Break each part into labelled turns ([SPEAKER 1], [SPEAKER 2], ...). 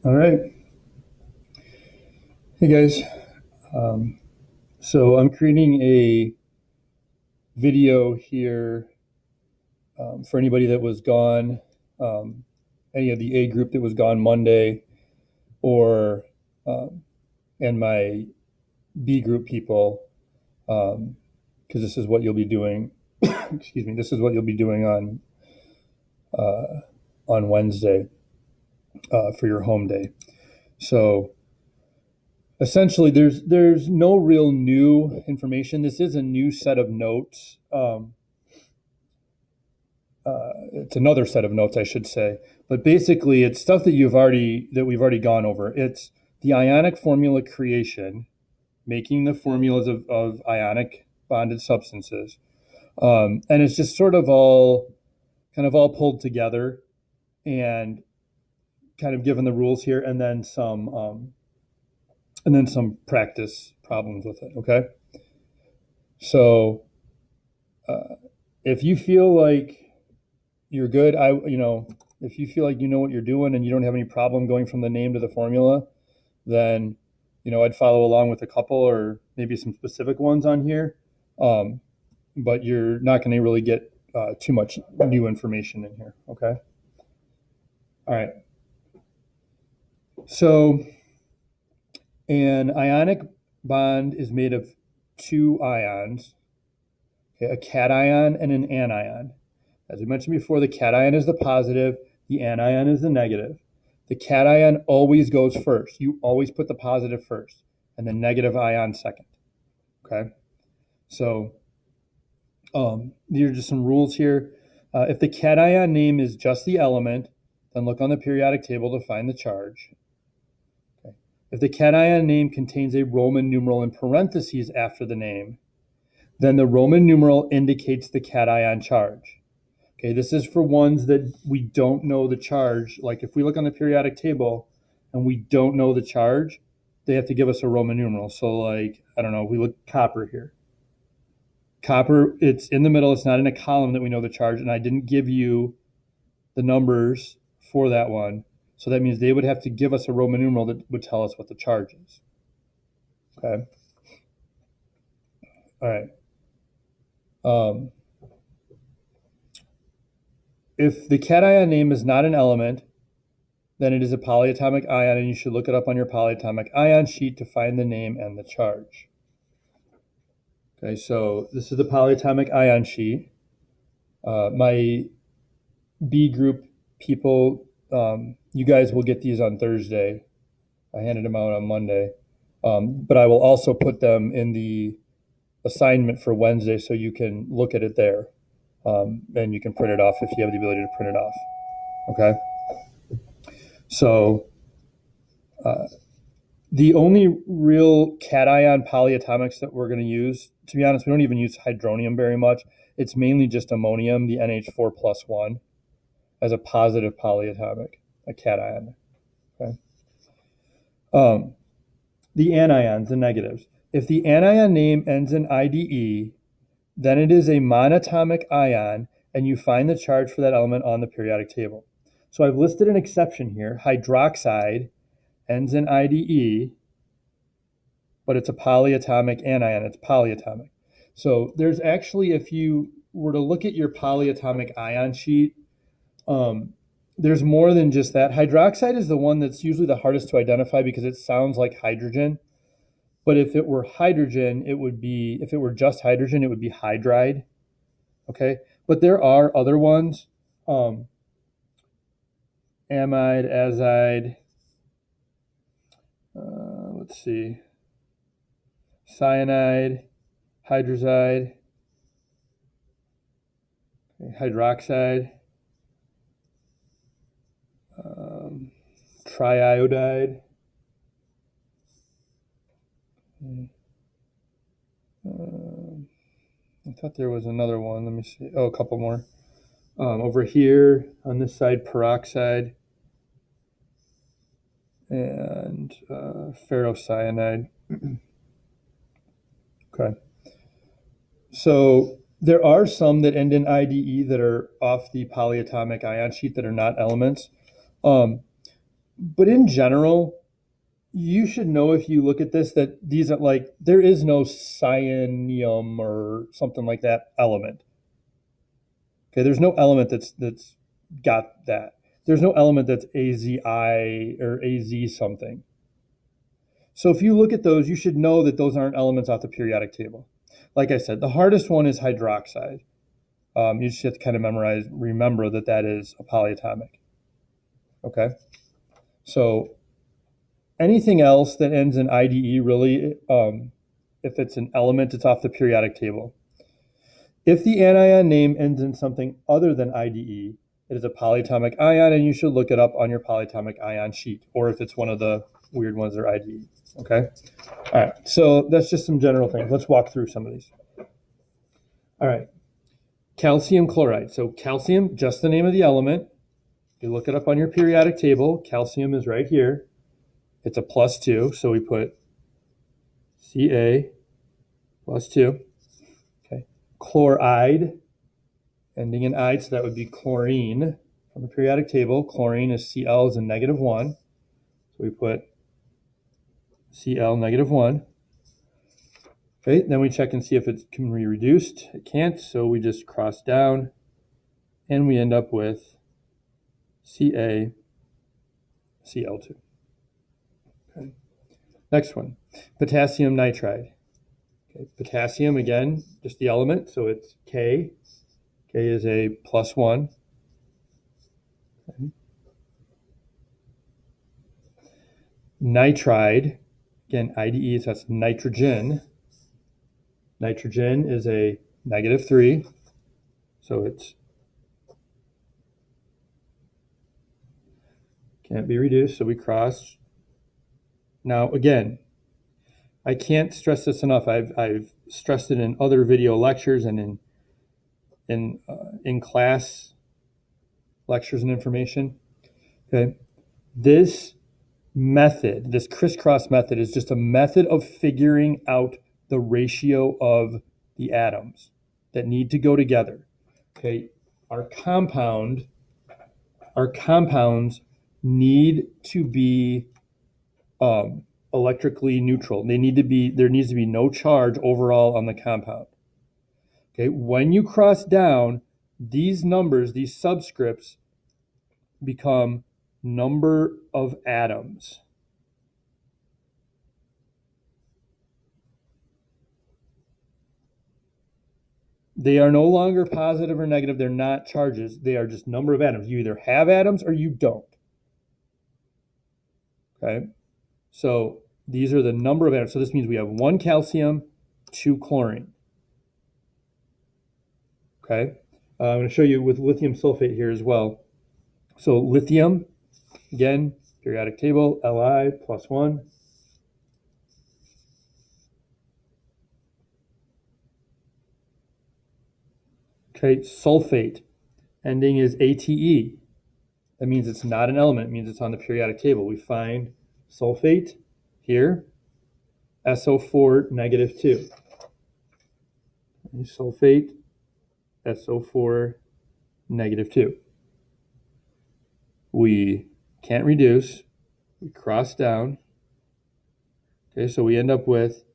[SPEAKER 1] All right. Hey guys. So I'm creating a video here for anybody that was gone, um, any of the A group that was gone Monday, or and my B group people, because this is what you'll be doing. Excuse me. This is what you'll be doing on Wednesday for your home day. So essentially, there's no real new information. This is a new set of notes. It's another set of notes, I should say. But basically, it's stuff that we've already gone over. It's the ionic formula creation, making the formulas of ionic bonded substances, and it's just sort of all kind of all pulled together and kind of given the rules here, and then some practice problems with it. Okay, so if you feel like you're good. If you feel like you know what you're doing and you don't have any problem going from the name to the formula, then, I'd follow along with a couple or maybe some specific ones on here. Um, but you're not going to really get too much new information in here. Okay. All right. So an ionic bond is made of two ions, okay, a cation and an anion. As we mentioned before, the cation is the positive, the anion is the negative. The cation always goes first. You always put the positive first and the negative ion second. Okay. So these are just some rules here. If the cation name is just the element, then look on the periodic table to find the charge. Okay. If the cation name contains a Roman numeral in parentheses after the name, then the Roman numeral indicates the cation charge. Okay, this is for ones that we don't know the charge. Like if we look on the periodic table and we don't know the charge, they have to give us a Roman numeral. So like, I don't know, we look copper here. Copper, it's in the middle, it's not in a column that we know the charge, and I didn't give you the numbers for that one. So that means they would have to give us a Roman numeral that would tell us what the charge is. Okay. All right. If the cation name is not an element, then it is a polyatomic ion, and you should look it up on your polyatomic ion sheet to find the name and the charge. Okay, so this is the polyatomic ion sheet. My B group people, you guys will get these on Thursday. I handed them out on Monday. But I will also put them in the assignment for Wednesday so you can look at it there. And you can print it off if you have the ability to print it off. Okay? So the only real cation polyatomics that we're going to use, to be honest, we don't even use hydronium very much. It's mainly just ammonium, the NH4 plus 1, as a positive polyatomic, a cation. Okay. The anions, the negatives. If the anion name ends in IDE, then it is a monatomic ion, and you find the charge for that element on the periodic table. So I've listed an exception here. Hydroxide ends in IDE, but it's a polyatomic anion. It's polyatomic. So there's actually, if you were to look at your polyatomic ion sheet, there's more than just that. Hydroxide is the one that's usually the hardest to identify because it sounds like hydrogen. But if it were hydrogen, if it were just hydrogen, it would be hydride. Okay. But there are other ones, amide, azide, let's see, cyanide, hydrazide, hydroxide, triiodide. I thought there was another one. Let me see. Oh, a couple more. Over here on this side, peroxide and ferrocyanide. Okay. So there are some that end in IDE that are off the polyatomic ion sheet that are not elements. But in general, you should know if you look at this that these are like there is no cyanium or something like that element. Okay, there's no element that's got that. There's no element that's AZI or AZ something. So if you look at those, you should know that those aren't elements off the periodic table. Like I said, the hardest one is hydroxide. You just have to kind of remember that that is a polyatomic. Okay, so anything else that ends in IDE really, if it's an element, it's off the periodic table. If the anion name ends in something other than IDE, it is a polyatomic ion, and you should look it up on your polyatomic ion sheet, or if it's one of the weird ones, they're IDE. Okay? All right, so that's just some general things. Let's walk through some of these. All right, calcium chloride. So calcium, just the name of the element. You look it up on your periodic table. Calcium is right here. It's a +2, so we put Ca +2. Okay. Chloride, ending in ide, so that would be chlorine from the periodic table. Chlorine is Cl is a -1, so we put Cl -1. Okay, then we check and see if it can be reduced. It can't, so we just cross down, and we end up with Ca Cl2. Okay. Next one, potassium nitride. Okay. Potassium, again, just the element, so it's K. K is a +1. Okay. Nitride, again, IDE, so that's nitrogen. Nitrogen is a -3, so it's can't be reduced, so we cross. Now, again, I can't stress this enough. I've stressed it in other video lectures and in class lectures and information. Okay, this method, this crisscross method, is just a method of figuring out the ratio of the atoms that need to go together. Okay, our compounds need to be electrically neutral. There needs to be no charge overall on the compound. Okay, when you cross down, these numbers, these subscripts, become number of atoms. They are no longer positive or negative. They're not charges. They are just number of atoms. You either have atoms or you don't. Okay, so these are the number of atoms. So this means we have 1 calcium, 2 chlorine. Okay, I'm going to show you with lithium sulfate here as well. So lithium, again, periodic table, Li +1. Okay, sulfate, ending is ATE. That means it's not an element. It means it's on the periodic table. We find sulfate here, SO4 -2. Sulfate, SO4 -2. We can't reduce. We cross down. Okay, so we end up with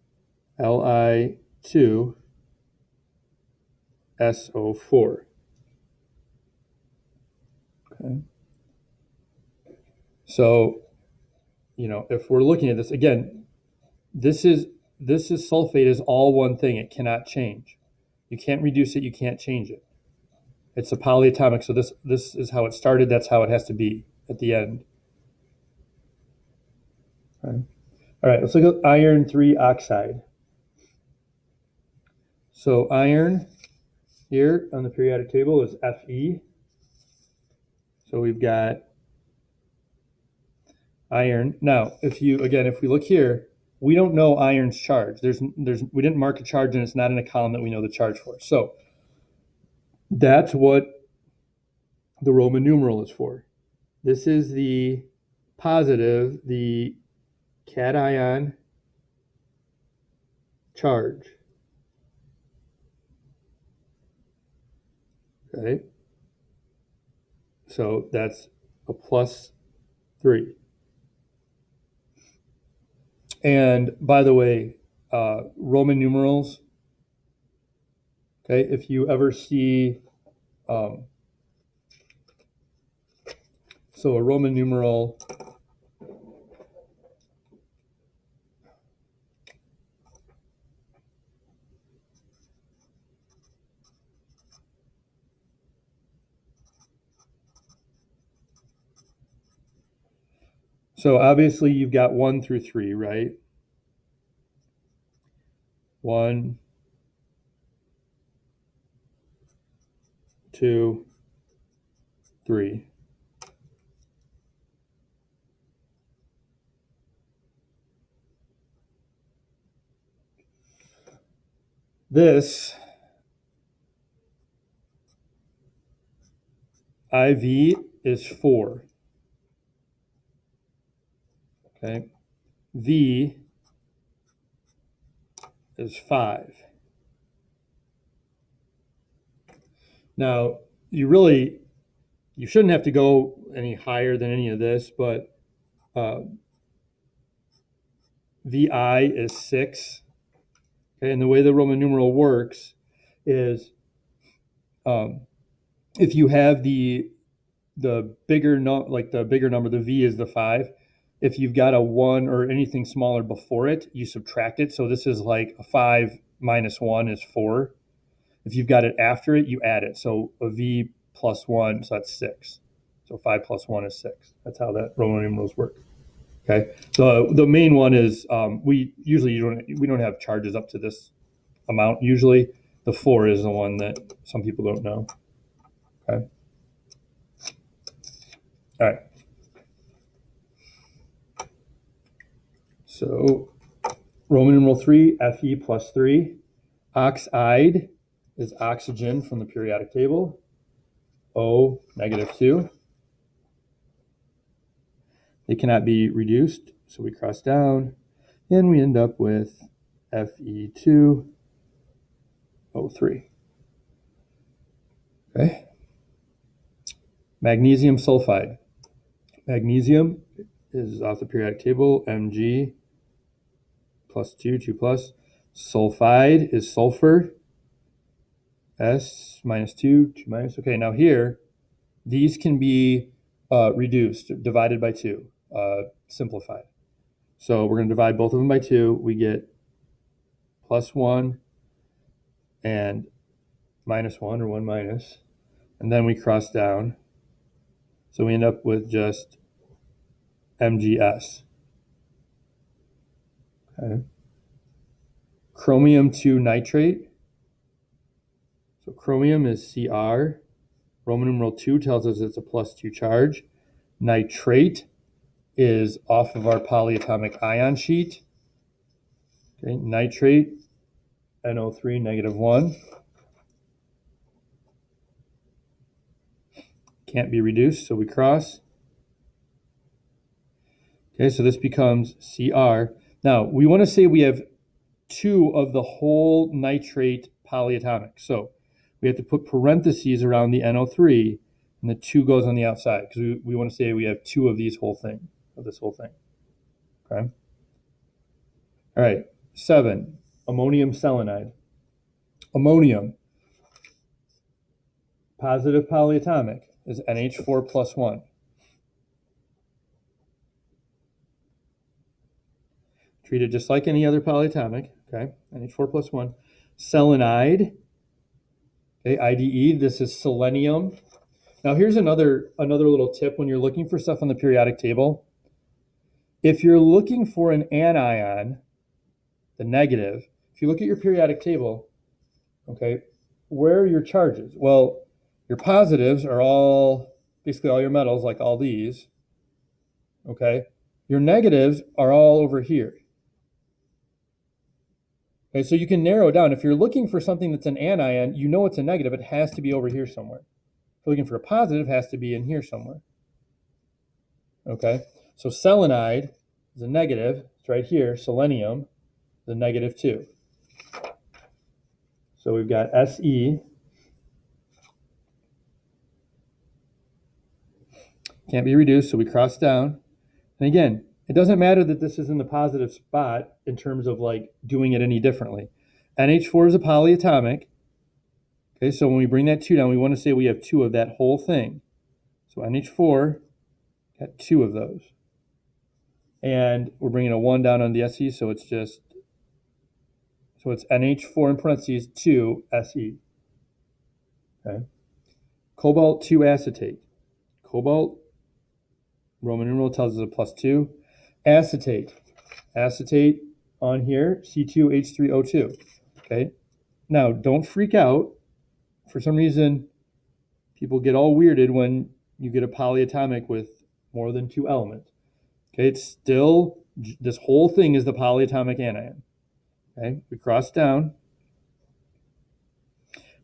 [SPEAKER 1] Li2 SO4. Okay. So, if we're looking at this again, this is sulfate is all one thing. It cannot change. You can't reduce it. You can't change it. It's a polyatomic. So this is how it started. That's how it has to be at the end. Okay. All right. Let's look at iron 3 oxide. So iron here on the periodic table is Fe. So we've got iron. Now, if we look here, we don't know iron's charge. We didn't mark a charge, and it's not in a column that we know the charge for. So that's what the Roman numeral is for. This is the positive, the cation charge. Okay. So that's a +3. And by the way, Roman numerals, okay, if you ever see, so a Roman numeral, so obviously you've got 1 through 3, right? 1, 2, 3. This IV is 4. Okay. V is 5. Now, you shouldn't have to go any higher than any of this, but VI is 6. Okay, and the way the Roman numeral works is if you have the bigger the bigger number, the V is the 5. If you've got a 1 or anything smaller before it, you subtract it. So this is like a 5 minus 1 is 4. If you've got it after it, you add it. So a V plus 1, so that's 6. So 5 plus 1 is 6. That's how that Roman numerals work. Okay. So the main one is we don't have charges up to this amount usually. The 4 is the one that some people don't know. Okay. All right. So Roman numeral 3, Fe plus 3. Oxide is oxygen from the periodic table. O, negative 2. They cannot be reduced, so we cross down, and we end up with Fe2O3. Okay. Magnesium sulfide. Magnesium is off the periodic table, Mg plus 2, 2 plus. Sulfide is sulfur, S minus 2, 2 minus. Okay, now here, these can be reduced, divided by 2, simplified. So we're going to divide both of them by 2. We get plus 1 and minus 1, or 1 minus. And then we cross down. So we end up with just MgS. Okay. Chromium 2 nitrate. So chromium is Cr. Roman numeral 2 tells us it's a plus 2 charge. Nitrate is off of our polyatomic ion sheet. Okay. Nitrate, NO3, negative 1. Can't be reduced, so we cross. Okay, so this becomes Cr. Now, we want to say we have 2 of the whole nitrate polyatomic. So we have to put parentheses around the NO3, and the 2 goes on the outside, because we want to say we have 2 of this whole thing. Okay? All right, 7, ammonium selenide. Ammonium, positive polyatomic, is NH4 plus 1. Treated just like any other polyatomic, okay? NH4 plus 1. Selenide, okay, IDE, this is selenium. Now here's another little tip when you're looking for stuff on the periodic table. If you're looking for an anion, the negative, if you look at your periodic table, okay, where are your charges? Well, your positives are basically all your metals, like all these, okay? Your negatives are all over here. Okay, so you can narrow it down. If you're looking for something that's an anion, you know it's a negative, it has to be over here somewhere. If you're looking for a positive, it has to be in here somewhere. Okay, so selenide is a negative, it's right here. Selenium is a negative 2. So we've got Se, can't be reduced, so we cross down. And again, It doesn't matter that this is in the positive spot in terms of like doing it any differently. NH4 is a polyatomic. Okay, so when we bring that 2 down, we want to say we have 2 of that whole thing. So NH4 got 2 of those. And we're bringing a 1 down on the SE, so it's NH4 in parentheses 2 SE. Okay. Cobalt 2 acetate. Cobalt, Roman numeral tells us a +2. Acetate. Acetate on here, C2H3O2. Okay. Now, don't freak out. For some reason, people get all weirded when you get a polyatomic with more than 2 elements. Okay, it's still, this whole thing is the polyatomic anion. Okay, we cross down.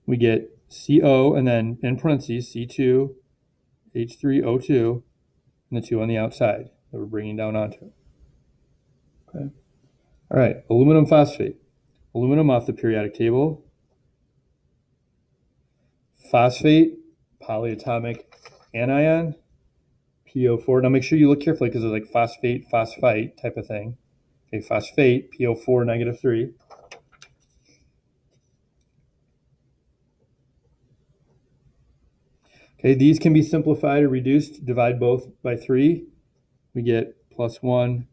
[SPEAKER 1] We get CO, and then in parentheses, C2, H3O2, and the 2 on the outside that we're bringing down onto. Okay. All right, aluminum phosphate. Aluminum off the periodic table. Phosphate, polyatomic anion, PO4. Now make sure you look carefully because it's like phosphate, phosphite type of thing. Okay, phosphate, PO4, -3. Okay, these can be simplified or reduced. Divide both by 3. We get +1,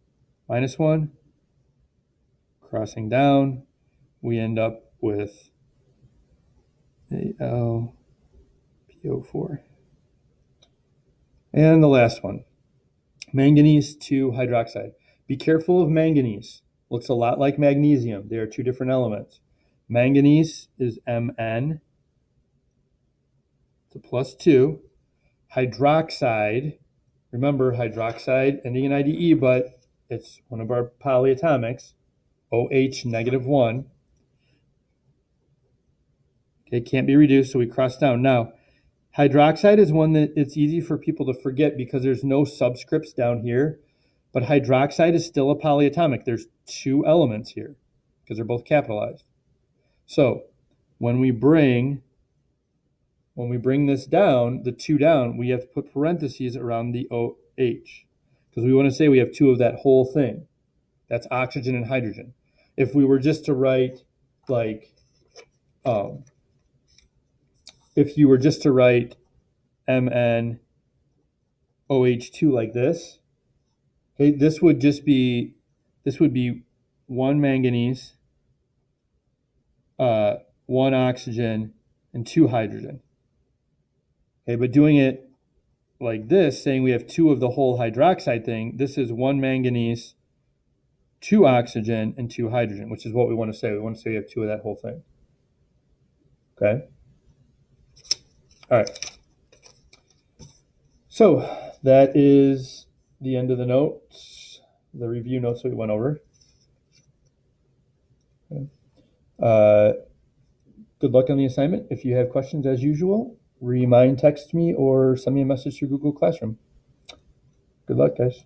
[SPEAKER 1] -1. Crossing down, we end up with AlPO4. And the last one, manganese 2 hydroxide. Be careful of manganese. Looks a lot like magnesium. They are 2 different elements. Manganese is Mn. It's a +2. Hydroxide, remember hydroxide ending in IDE, but it's one of our polyatomics, OH -1. Okay, can't be reduced, so we cross down. Now, hydroxide is one that it's easy for people to forget because there's no subscripts down here, but hydroxide is still a polyatomic. There's 2 elements here because they're both capitalized. So when we bring this down, the 2 down, we have to put parentheses around the OH because we want to say we have 2 of that whole thing. That's oxygen and hydrogen. If we were just to write like, if you were just to write MnOH2 like this, okay, this would be 1 manganese, 1 oxygen, and 2 hydrogen. Okay, but doing it like this, saying we have 2 of the whole hydroxide thing, this is 1 manganese, 2 oxygen, and 2 hydrogen, which is what we want to say. We want to say we have 2 of that whole thing. Okay? All right. So that is the end of the notes, the review notes that we went over. Okay. Good luck on the assignment. If you have questions, as usual, text me or send me a message through Google Classroom. Good luck, guys.